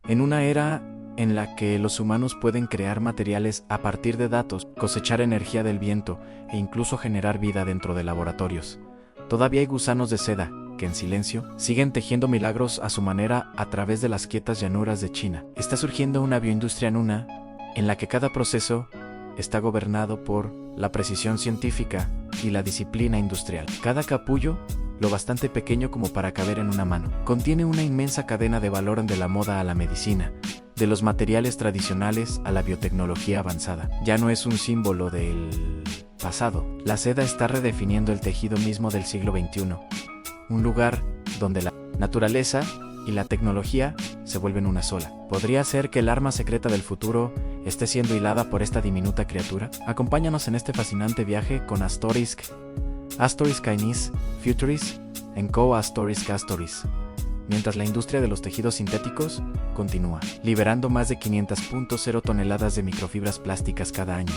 En una era en la que los humanos pueden crear materiales a partir de datos, cosechar energía del viento e incluso generar vida dentro de laboratorios, todavía hay gusanos de seda que en silencio siguen tejiendo milagros a su manera a través de las quietas llanuras de China. Está surgiendo una bioindustria nuna en la que cada proceso está gobernado por la precisión científica y la disciplina industrial. Cada capullo, lo bastante pequeño como para caber en una mano, contiene una inmensa cadena de valor, de la moda a la medicina, de los materiales tradicionales a la biotecnología avanzada. Ya no es un símbolo del pasado. La seda está redefiniendo el tejido mismo del siglo XXI, un lugar donde la naturaleza y la tecnología se vuelven una sola. ¿Podría ser que el arma secreta del futuro esté siendo hilada por esta diminuta criatura? Acompáñanos en este fascinante viaje con Astorisk Chinese Futurist and Co. Astorisk Astoris, mientras la industria de los tejidos sintéticos continúa, liberando más de 500.0 toneladas de microfibras plásticas cada año,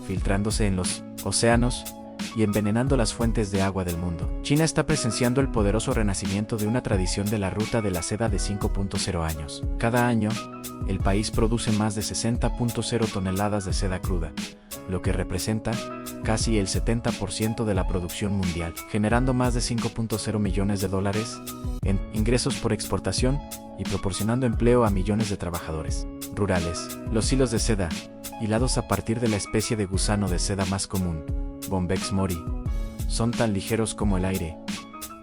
filtrándose en los océanos y envenenando las fuentes de agua del mundo. China está presenciando el poderoso renacimiento de una tradición de la ruta de la seda de 5.0 años. Cada año, el país produce más de 60.0 toneladas de seda cruda, lo que representa casi el 70% de la producción mundial, generando más de 5.0 millones de dólares en ingresos por exportación y proporcionando empleo a millones de trabajadores rurales. Los hilos de seda, hilados a partir de la especie de gusano de seda más común, Bombyx mori, son tan ligeros como el aire,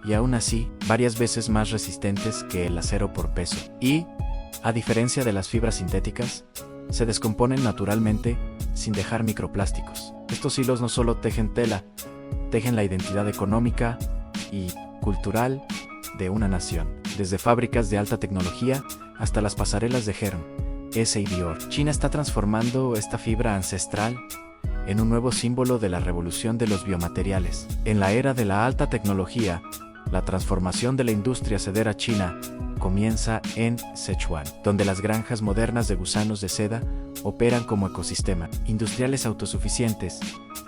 y aún así, varias veces más resistentes que el acero por peso. Y, a diferencia de las fibras sintéticas, se descomponen naturalmente sin dejar microplásticos. Estos hilos no solo tejen tela, tejen la identidad económica y cultural de una nación, desde fábricas de alta tecnología hasta las pasarelas de Hermès y Dior. China está transformando esta fibra ancestral en un nuevo símbolo de la revolución de los biomateriales. En la era de la alta tecnología, la transformación de la industria sedera china comienza en Sichuan, donde las granjas modernas de gusanos de seda operan como ecosistema industriales autosuficientes,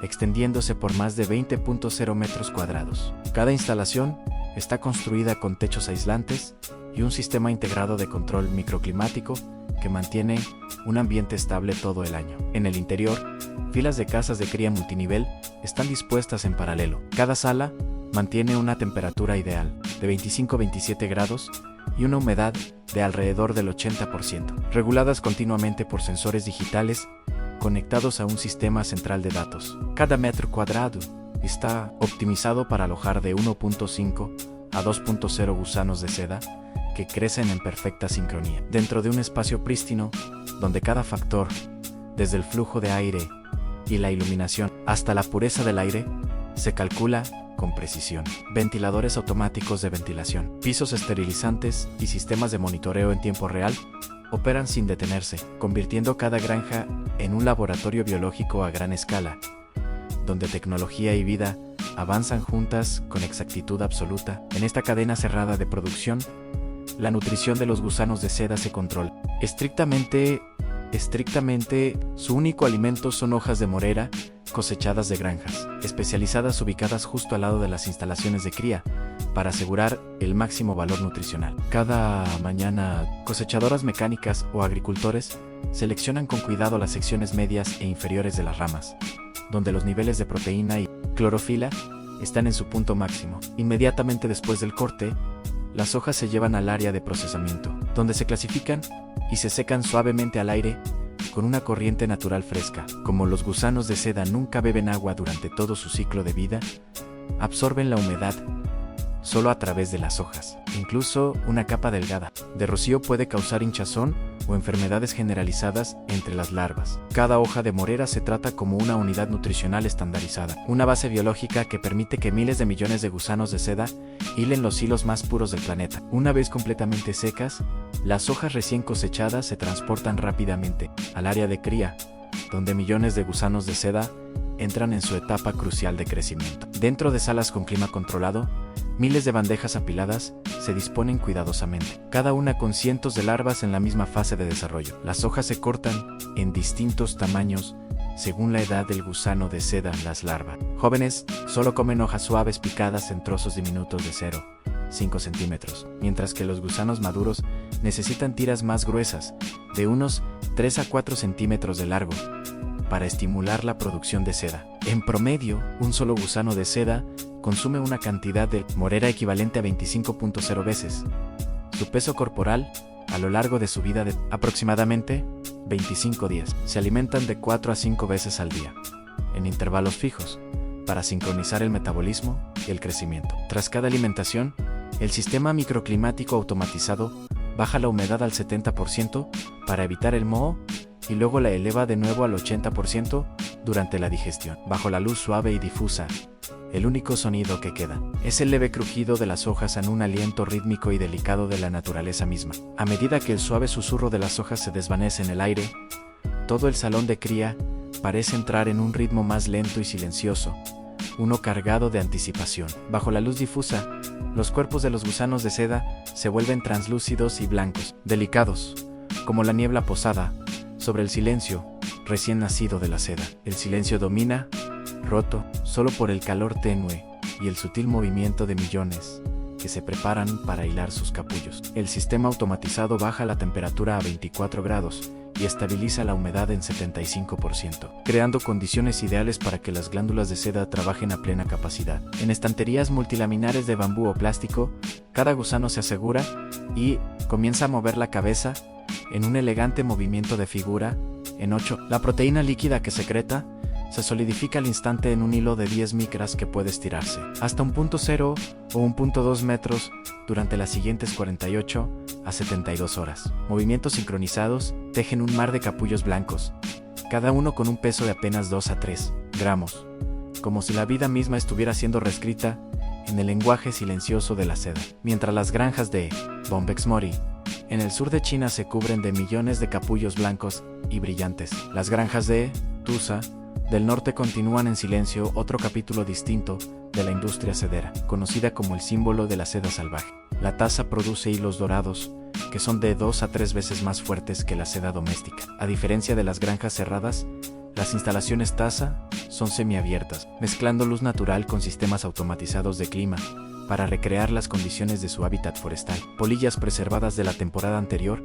extendiéndose por más de 20.0 metros cuadrados. Cada instalación está construida con techos aislantes y un sistema integrado de control microclimático que mantiene un ambiente estable todo el año. En el interior, filas de casas de cría multinivel están dispuestas en paralelo. Cada sala mantiene una temperatura ideal de 25 a 27 grados y una humedad de alrededor del 80%, reguladas continuamente por sensores digitales conectados a un sistema central de datos. Cada metro cuadrado está optimizado para alojar de 1.5 a 2.0 gusanos de seda que crecen en perfecta sincronía, dentro de un espacio prístino donde cada factor, desde el flujo de aire y la iluminación hasta la pureza del aire, se calcula con precisión. Ventiladores automáticos de ventilación, pisos esterilizantes y sistemas de monitoreo en tiempo real operan sin detenerse, convirtiendo cada granja en un laboratorio biológico a gran escala, donde tecnología y vida avanzan juntas con exactitud absoluta. En esta cadena cerrada de producción, la nutrición de los gusanos de seda se controla. Estrictamente, su único alimento son hojas de morera cosechadas de granjas especializadas ubicadas justo al lado de las instalaciones de cría para asegurar el máximo valor nutricional. Cada mañana, cosechadoras mecánicas o agricultores seleccionan con cuidado las secciones medias e inferiores de las ramas, donde los niveles de proteína y clorofila están en su punto máximo. Inmediatamente después del corte, las hojas se llevan al área de procesamiento, donde se clasifican y se secan suavemente al aire con una corriente natural fresca. Como los gusanos de seda nunca beben agua durante todo su ciclo de vida, absorben la humedad solo a través de las hojas. Incluso una capa delgada de rocío puede causar hinchazón o enfermedades generalizadas entre las larvas. Cada hoja de morera se trata como una unidad nutricional estandarizada, una base biológica que permite que miles de millones de gusanos de seda hilen los hilos más puros del planeta. Una vez completamente secas, las hojas recién cosechadas se transportan rápidamente al área de cría, donde millones de gusanos de seda entran en su etapa crucial de crecimiento. Dentro de salas con clima controlado, miles de bandejas apiladas se disponen cuidadosamente, cada una con cientos de larvas en la misma fase de desarrollo. Las hojas se cortan en distintos tamaños según la edad del gusano de seda. Las larvas jóvenes solo comen hojas suaves picadas en trozos diminutos de 0,5 5 centímetros, mientras que los gusanos maduros necesitan tiras más gruesas, de unos 3 a 4 centímetros de largo, para estimular la producción de seda. En promedio, un solo gusano de seda consume una cantidad de morera equivalente a 25.0 veces su peso corporal a lo largo de su vida de aproximadamente 25 días. Se alimentan de 4 a 5 veces al día, en intervalos fijos, para sincronizar el metabolismo y el crecimiento. Tras cada alimentación, el sistema microclimático automatizado baja la humedad al 70% para evitar el moho y luego la eleva de nuevo al 80% durante la digestión. Bajo la luz suave y difusa, el único sonido que queda es el leve crujido de las hojas en un aliento rítmico y delicado de la naturaleza misma. A medida que el suave susurro de las hojas se desvanece en el aire, todo el salón de cría parece entrar en un ritmo más lento y silencioso, uno cargado de anticipación. Bajo la luz difusa, los cuerpos de los gusanos de seda se vuelven translúcidos y blancos, delicados, como la niebla posada sobre el silencio recién nacido de la seda. El silencio domina, roto solo por el calor tenue y el sutil movimiento de millones que se preparan para hilar sus capullos. El sistema automatizado baja la temperatura a 24 grados y estabiliza la humedad en 75%, creando condiciones ideales para que las glándulas de seda trabajen a plena capacidad. En estanterías multilaminares de bambú o plástico, cada gusano se asegura y comienza a mover la cabeza en un elegante movimiento de figura en 8. La proteína líquida que secreta se solidifica al instante en un hilo de 10 micras que puede estirarse hasta 1.0 o 1.2 metros durante las siguientes 48 a 72 horas. Movimientos sincronizados tejen un mar de capullos blancos, cada uno con un peso de apenas 2 a 3 gramos, como si la vida misma estuviera siendo reescrita en el lenguaje silencioso de la seda. Mientras las granjas de Bombex Mori en el sur de China se cubren de millones de capullos blancos y brillantes, las granjas de Tusa del norte continúan en silencio otro capítulo distinto de la industria sedera, conocida como el símbolo de la seda salvaje. La taza produce hilos dorados, que son de 2 a 3 veces más fuertes que la seda doméstica. A diferencia de las granjas cerradas, las instalaciones taza son semiabiertas, mezclando luz natural con sistemas automatizados de clima, para recrear las condiciones de su hábitat forestal. Polillas preservadas de la temporada anterior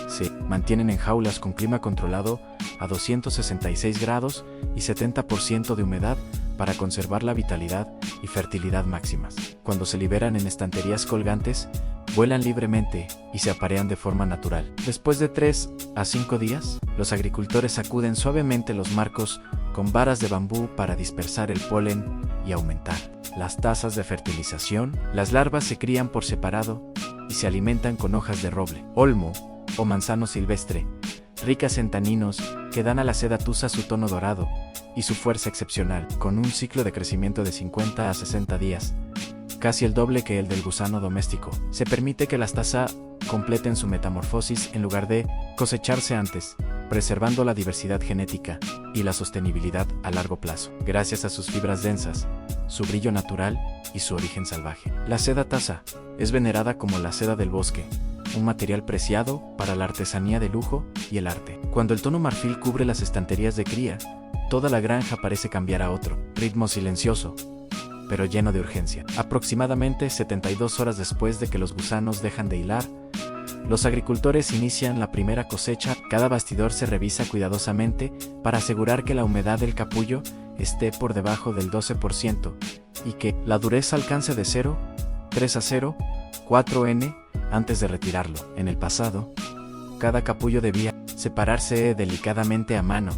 se mantienen en jaulas con clima controlado a 266 grados y 70% de humedad para conservar la vitalidad y fertilidad máximas. Cuando se liberan en estanterías colgantes, vuelan libremente y se aparean de forma natural. Después de 3 a 5 días, los agricultores sacuden suavemente los marcos con varas de bambú para dispersar el polen y aumentar las tasas de fertilización. Las larvas se crían por separado y se alimentan con hojas de roble, olmo o manzano silvestre, ricas en taninos que dan a la seda tusa su tono dorado y su fuerza excepcional, con un ciclo de crecimiento de 50 a 60 días, casi el doble que el del gusano doméstico. Se permite que las taza completen su metamorfosis en lugar de cosecharse antes, preservando la diversidad genética y la sostenibilidad a largo plazo, gracias a sus fibras densas, su brillo natural y su origen salvaje. La seda taza es venerada como la seda del bosque, un material preciado para la artesanía de lujo y el arte. Cuando el tono marfil cubre las estanterías de cría, toda la granja parece cambiar a otro ritmo silencioso, pero lleno de urgencia. Aproximadamente 72 horas después de que los gusanos dejan de hilar, los agricultores inician la primera cosecha. Cada bastidor se revisa cuidadosamente para asegurar que la humedad del capullo esté por debajo del 12% y que la dureza alcance de 0, 3 a 0, 4 N antes de retirarlo. En el pasado, cada capullo debía separarse delicadamente a mano,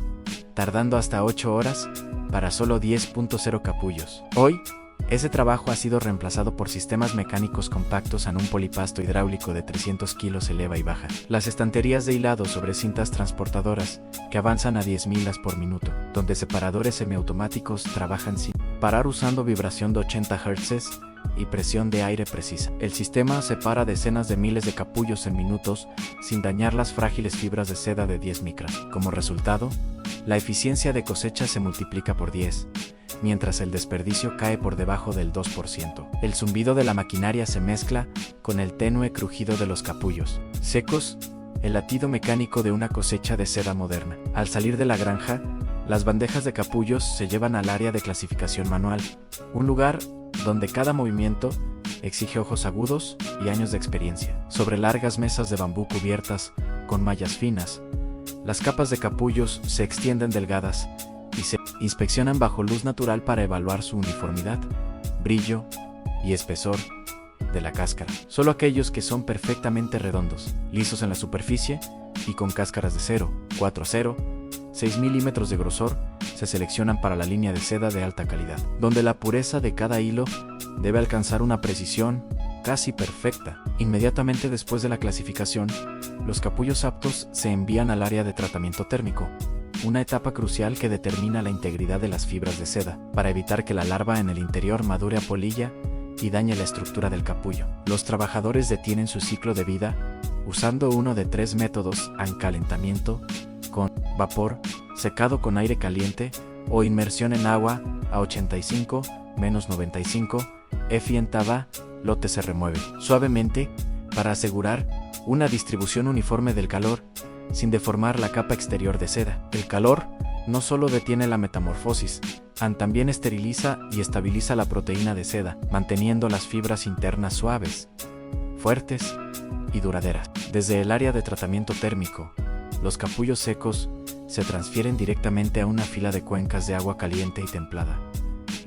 tardando hasta 8 horas para solo 10.0 capullos. Hoy, ese trabajo ha sido reemplazado por sistemas mecánicos compactos en un polipasto hidráulico de 300 kilos eleva y baja. Las estanterías de hilado sobre cintas transportadoras que avanzan a 10 millas por minuto, donde separadores semiautomáticos trabajan sin parar usando vibración de 80 Hz y presión de aire precisa. El sistema separa decenas de miles de capullos en minutos sin dañar las frágiles fibras de seda de 10 micras. Como resultado, la eficiencia de cosecha se multiplica por 10, mientras el desperdicio cae por debajo del 2%. El zumbido de la maquinaria se mezcla con el tenue crujido de los capullos secos, el latido mecánico de una cosecha de seda moderna. Al salir de la granja, las bandejas de capullos se llevan al área de clasificación manual, un lugar donde cada movimiento exige ojos agudos y años de experiencia. Sobre largas mesas de bambú cubiertas con mallas finas, las capas de capullos se extienden delgadas y se inspeccionan bajo luz natural para evaluar su uniformidad, brillo y espesor de la cáscara. Solo aquellos que son perfectamente redondos, lisos en la superficie y con cáscaras de 0, 4 a 0, 6 milímetros de grosor se seleccionan para la línea de seda de alta calidad, donde la pureza de cada hilo debe alcanzar una precisión casi perfecta. Inmediatamente después de la clasificación, los capullos aptos se envían al área de tratamiento térmico, una etapa crucial que determina la integridad de las fibras de seda, para evitar que la larva en el interior madure a polilla y dañe la estructura del capullo. Los trabajadores detienen su ciclo de vida usando uno de 3 métodos: calentamiento con vapor, secado con aire caliente o inmersión en agua a 85, menos 95, F en taba. Lote se remueve suavemente para asegurar una distribución uniforme del calor sin deformar la capa exterior de seda. El calor no solo detiene la metamorfosis, también esteriliza y estabiliza la proteína de seda, manteniendo las fibras internas suaves, fuertes y duraderas. Desde el área de tratamiento térmico, los capullos secos se transfieren directamente a una fila de cuencas de agua caliente y templada,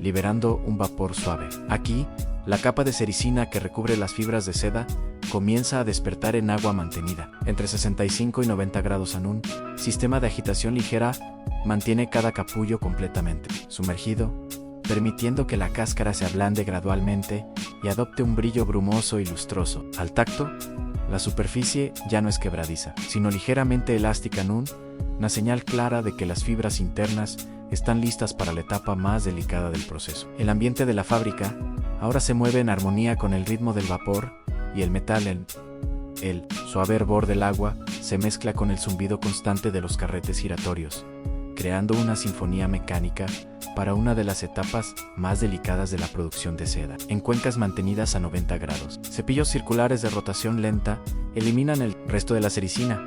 liberando un vapor suave. Aquí, la capa de sericina que recubre las fibras de seda comienza a despertar en agua mantenida. Entre 65 y 90 grados en un sistema de agitación ligera mantiene cada capullo completamente sumergido, permitiendo que la cáscara se ablande gradualmente y adopte un brillo brumoso y lustroso. Al tacto, la superficie ya no es quebradiza, sino ligeramente elástica en una señal clara de que las fibras internas están listas para la etapa más delicada del proceso. El ambiente de la fábrica ahora se mueve en armonía con el ritmo del vapor y el metal. El suave hervor del agua se mezcla con el zumbido constante de los carretes giratorios, creando una sinfonía mecánica para una de las etapas más delicadas de la producción de seda. En cuencas mantenidas a 90 grados, cepillos circulares de rotación lenta eliminan el resto de la sericina,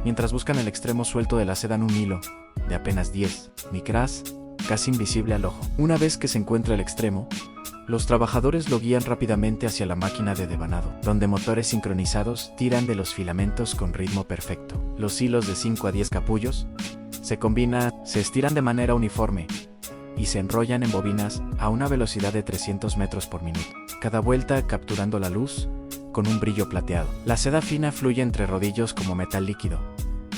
mientras buscan el extremo suelto de la seda en un hilo de apenas 10 micras, casi invisible al ojo. Una vez que se encuentra el extremo, los trabajadores lo guían rápidamente hacia la máquina de devanado, donde motores sincronizados tiran de los filamentos con ritmo perfecto. Los hilos de 5 a 10 capullos se combinan, se estiran de manera uniforme y se enrollan en bobinas a una velocidad de 300 metros por minuto, cada vuelta capturando la luz con un brillo plateado. La seda fina fluye entre rodillos como metal líquido,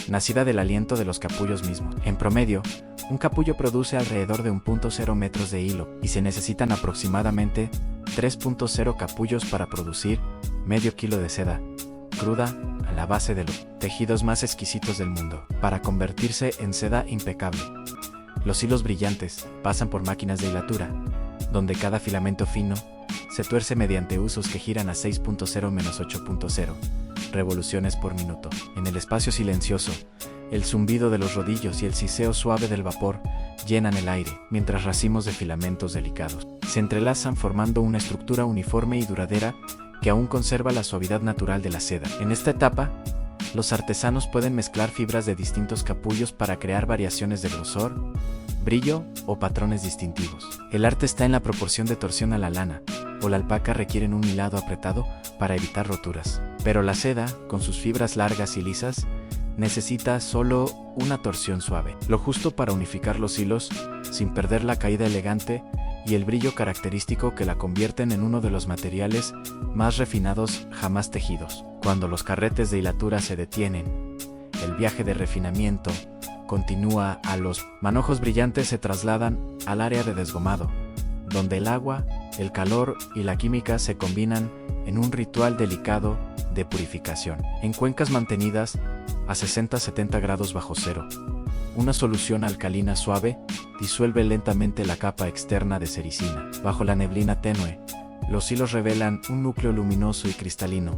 nacida del aliento de los capullos mismos. En promedio, un capullo produce alrededor de 1.0 metros de hilo y se necesitan aproximadamente 3.0 capullos para producir medio kilo de seda cruda a la base de los tejidos más exquisitos del mundo. Para convertirse en seda impecable, los hilos brillantes pasan por máquinas de hilatura, donde cada filamento fino se tuerce mediante usos que giran a 6.0-8.0 revoluciones por minuto. En el espacio silencioso, el zumbido de los rodillos y el siseo suave del vapor llenan el aire, mientras racimos de filamentos delicados se entrelazan formando una estructura uniforme y duradera que aún conserva la suavidad natural de la seda. En esta etapa, los artesanos pueden mezclar fibras de distintos capullos para crear variaciones de grosor, brillo o patrones distintivos. El arte está en la proporción de torsión a la lana o la alpaca requieren un hilado apretado para evitar roturas. Pero la seda, con sus fibras largas y lisas, necesita solo una torsión suave, lo justo para unificar los hilos sin perder la caída elegante y el brillo característico que la convierten en uno de los materiales más refinados jamás tejidos. Cuando los carretes de hilatura se detienen, el viaje de refinamiento continúa. A los manojos brillantes se trasladan al área de desgomado, donde el agua, el calor y la química se combinan en un ritual delicado de purificación. En cuencas mantenidas a 60-70 grados bajo cero, una solución alcalina suave disuelve lentamente la capa externa de sericina. Bajo la neblina tenue, los hilos revelan un núcleo luminoso y cristalino,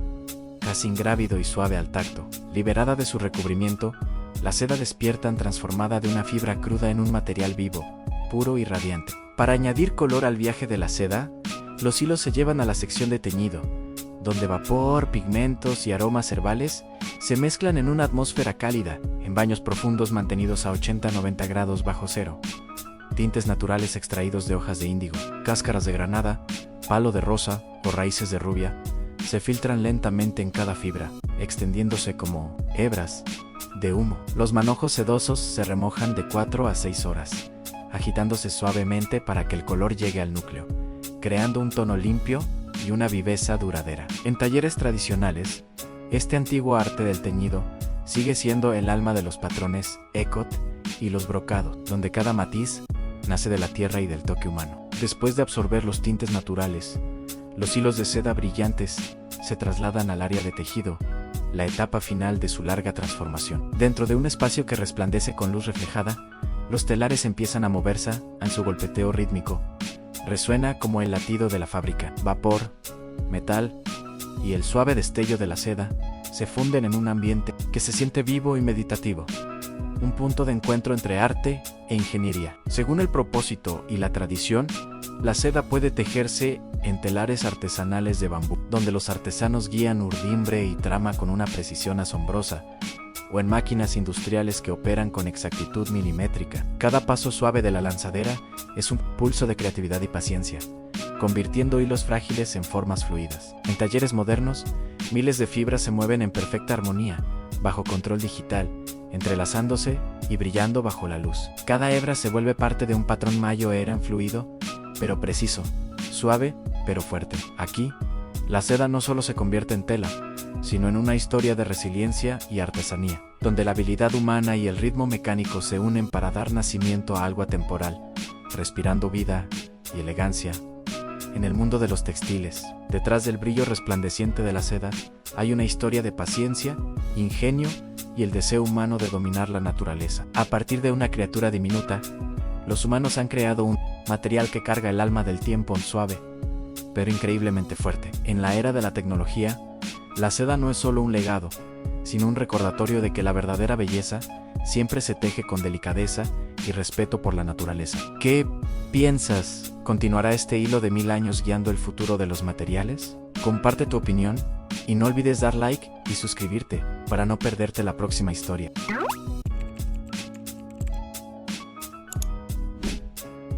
casi ingrávido y suave al tacto. Liberada de su recubrimiento, la seda despierta transformada de una fibra cruda en un material vivo, puro y radiante. Para añadir color al viaje de la seda, los hilos se llevan a la sección de teñido, donde vapor, pigmentos y aromas herbales se mezclan en una atmósfera cálida, en baños profundos mantenidos a 80-90 grados bajo cero. Tintes naturales extraídos de hojas de índigo, cáscaras de granada palo de rosa o raíces de rubia, se filtran lentamente en cada fibra, extendiéndose como hebras de humo. Los manojos sedosos se remojan de 4 a 6 horas, agitándose suavemente para que el color llegue al núcleo, creando un tono limpio y una viveza duradera. En talleres tradicionales, este antiguo arte del teñido sigue siendo el alma de los patrones ikkot y los brocados, donde cada matiz nace de la tierra y del toque humano. Después de absorber los tintes naturales, los hilos de seda brillantes se trasladan al área de tejido, la etapa final de su larga transformación. Dentro de un espacio que resplandece con luz reflejada, los telares empiezan a moverse en su golpeteo rítmico. Resuena como el latido de la fábrica. Vapor, metal y el suave destello de la seda se funden en un ambiente que se siente vivo y meditativo. Un punto de encuentro entre arte e ingeniería. Según el propósito y la tradición, la seda puede tejerse en telares artesanales de bambú, donde los artesanos guían urdimbre y trama con una precisión asombrosa, o en máquinas industriales que operan con exactitud milimétrica. Cada paso suave de la lanzadera es un pulso de creatividad y paciencia, convirtiendo hilos frágiles en formas fluidas. En talleres modernos, miles de fibras se mueven en perfecta armonía, bajo control digital, entrelazándose y brillando bajo la luz. Cada hebra se vuelve parte de un patrón mayo-eran fluido, pero preciso, suave, pero fuerte. Aquí, la seda no solo se convierte en tela, sino en una historia de resiliencia y artesanía, donde la habilidad humana y el ritmo mecánico se unen para dar nacimiento a algo atemporal, respirando vida y elegancia. En el mundo de los textiles, detrás del brillo resplandeciente de la seda, hay una historia de paciencia, ingenio y el deseo humano de dominar la naturaleza. A partir de una criatura diminuta, los humanos han creado un material que carga el alma del tiempo suave, pero increíblemente fuerte. En la era de la tecnología, la seda no es solo un legado, sino un recordatorio de que la verdadera belleza siempre se teje con delicadeza y respeto por la naturaleza. ¿Qué piensas? ¿Continuará este hilo de 1000 años guiando el futuro de los materiales? Comparte tu opinión y no olvides dar like y suscribirte para no perderte la próxima historia.